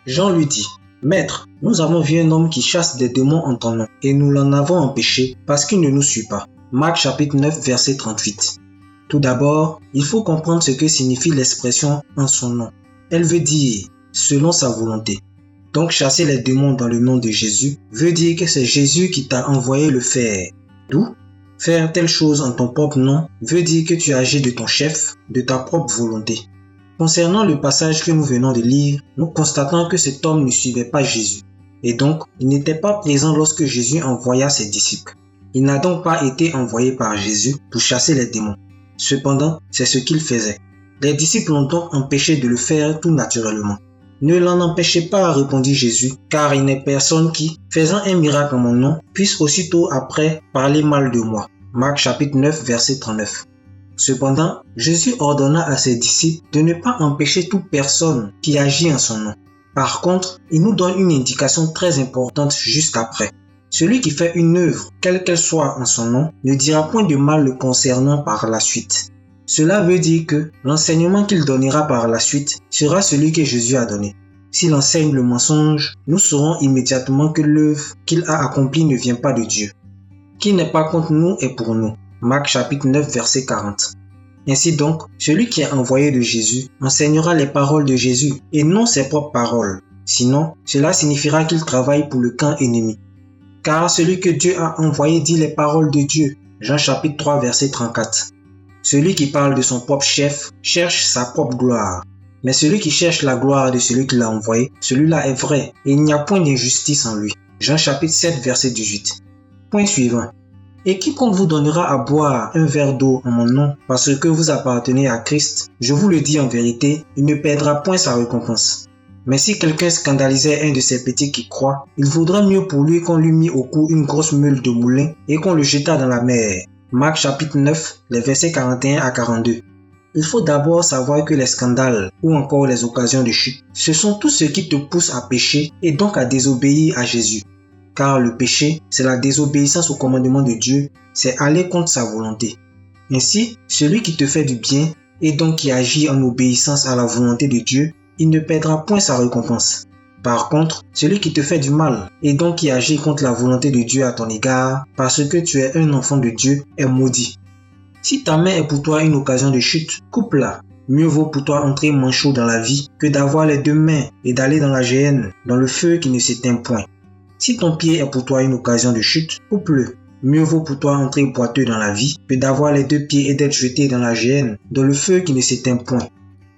Jean lui dit, Maître, nous avons vu un homme qui chasse des démons en ton nom, et nous l'en avons empêché parce qu'il ne nous suit pas. Marc chapitre 9, verset 38. Tout d'abord, il faut comprendre ce que signifie l'expression « en son nom ». Elle veut dire « selon sa volonté ». Donc chasser les démons dans le nom de Jésus veut dire que c'est Jésus qui t'a envoyé le faire. D'où faire telle chose en ton propre nom veut dire que tu agis de ton chef, de ta propre volonté. Concernant le passage que nous venons de lire, nous constatons que cet homme ne suivait pas Jésus. Et donc, il n'était pas présent lorsque Jésus envoya ses disciples. Il n'a donc pas été envoyé par Jésus pour chasser les démons. Cependant, c'est ce qu'il faisait. Les disciples l'ont donc empêché de le faire tout naturellement. Ne l'en empêchez pas, répondit Jésus, car il n'est personne qui, faisant un miracle en mon nom, puisse aussitôt après parler mal de moi. Marc chapitre 9, verset 39. Cependant, Jésus ordonna à ses disciples de ne pas empêcher toute personne qui agit en son nom. Par contre, il nous donne une indication très importante juste après. Celui qui fait une œuvre, quelle qu'elle soit en son nom, ne dira point de mal le concernant par la suite. Cela veut dire que l'enseignement qu'il donnera par la suite sera celui que Jésus a donné. S'il enseigne le mensonge, nous saurons immédiatement que l'œuvre qu'il a accomplie ne vient pas de Dieu. Qui n'est pas contre nous est pour nous. Marc chapitre 9, verset 40. Ainsi donc, celui qui est envoyé de Jésus enseignera les paroles de Jésus et non ses propres paroles. Sinon, cela signifiera qu'il travaille pour le camp ennemi. Car celui que Dieu a envoyé dit les paroles de Dieu. Jean chapitre 3, verset 34. Celui qui parle de son propre chef cherche sa propre gloire. Mais celui qui cherche la gloire de celui qui l'a envoyé, celui-là est vrai et il n'y a point d'injustice en lui. Jean chapitre 7, verset 18. Point suivant. Et quiconque vous donnera à boire un verre d'eau en mon nom, parce que vous appartenez à Christ, je vous le dis en vérité, il ne perdra point sa récompense. Mais si quelqu'un scandalisait un de ces petits qui croient, il vaudrait mieux pour lui qu'on lui mît au cou une grosse meule de moulin et qu'on le jetât dans la mer. Marc chapitre 9, les versets 41 à 42. Il faut d'abord savoir que les scandales ou encore les occasions de chute, ce sont tout ce qui te pousse à pécher et donc à désobéir à Jésus. Car le péché, c'est la désobéissance au commandement de Dieu, c'est aller contre sa volonté. Ainsi, celui qui te fait du bien et donc qui agit en obéissance à la volonté de Dieu, il ne perdra point sa récompense. Par contre, celui qui te fait du mal et donc qui agit contre la volonté de Dieu à ton égard, parce que tu es un enfant de Dieu, est maudit. Si ta main est pour toi une occasion de chute, coupe-la. Mieux vaut pour toi entrer manchot dans la vie que d'avoir les deux mains et d'aller dans la géhenne, dans le feu qui ne s'éteint point. Si ton pied est pour toi une occasion de chute, coupe-le. Mieux vaut pour toi entrer boiteux dans la vie que d'avoir les deux pieds et d'être jeté dans la géhenne, dans le feu qui ne s'éteint point.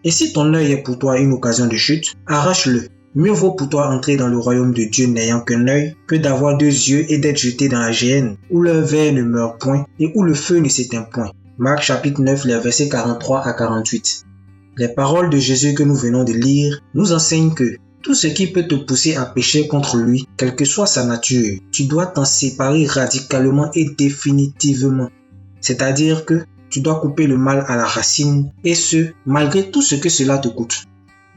Et si ton œil est pour toi une occasion de chute, arrache-le. Mieux vaut pour toi entrer dans le royaume de Dieu n'ayant qu'un œil que d'avoir deux yeux et d'être jeté dans la géhenne, où le ver ne meurt point et où le feu ne s'éteint point. Marc chapitre 9, les versets 43 à 48. Les paroles de Jésus que nous venons de lire nous enseignent que tout ce qui peut te pousser à pécher contre lui, quelle que soit sa nature, tu dois t'en séparer radicalement et définitivement. C'est-à-dire que tu dois couper le mal à la racine, et ce, malgré tout ce que cela te coûte.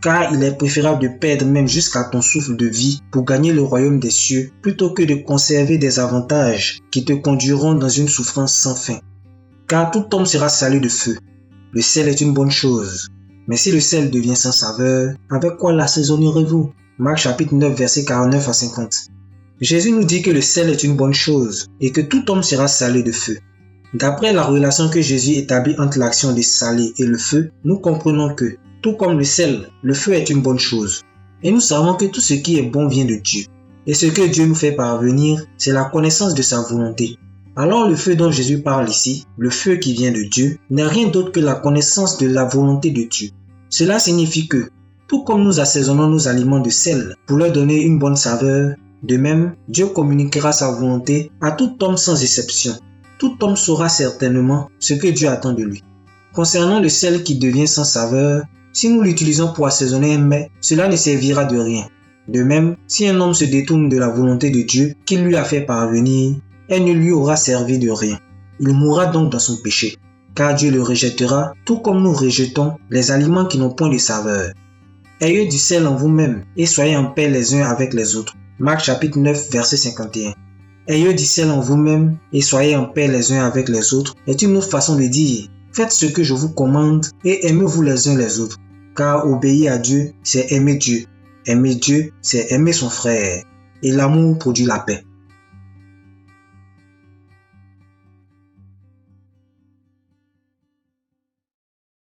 Car il est préférable de perdre même jusqu'à ton souffle de vie pour gagner le royaume des cieux, plutôt que de conserver des avantages qui te conduiront dans une souffrance sans fin. Car tout homme sera salé de feu. Le sel est une bonne chose. Mais si le sel devient sans saveur, avec quoi l'assaisonnerez-vous? Marc chapitre 9, versets 49 à 50. Jésus nous dit que le sel est une bonne chose et que tout homme sera salé de feu. D'après la relation que Jésus établit entre l'action de saler et le feu, nous comprenons que, tout comme le sel, le feu est une bonne chose. Et nous savons que tout ce qui est bon vient de Dieu. Et ce que Dieu nous fait parvenir, c'est la connaissance de sa volonté. Alors le feu dont Jésus parle ici, le feu qui vient de Dieu, n'est rien d'autre que la connaissance de la volonté de Dieu. Cela signifie que, tout comme nous assaisonnons nos aliments de sel pour leur donner une bonne saveur, de même, Dieu communiquera sa volonté à tout homme sans exception. Tout homme saura certainement ce que Dieu attend de lui. Concernant le sel qui devient sans saveur, si nous l'utilisons pour assaisonner un mets, cela ne servira de rien. De même, si un homme se détourne de la volonté de Dieu qu'il lui a fait parvenir, elle ne lui aura servi de rien. Il mourra donc dans son péché, car Dieu le rejettera, tout comme nous rejetons les aliments qui n'ont point de saveur. Ayez du sel en vous-même et soyez en paix les uns avec les autres. Marc chapitre 9, verset 51. Ayez du sel en vous-même et soyez en paix les uns avec les autres est une autre façon de dire « Faites ce que je vous commande et aimez-vous les uns les autres ». Car obéir à Dieu, c'est aimer Dieu. Aimer Dieu, c'est aimer son frère. Et l'amour produit la paix.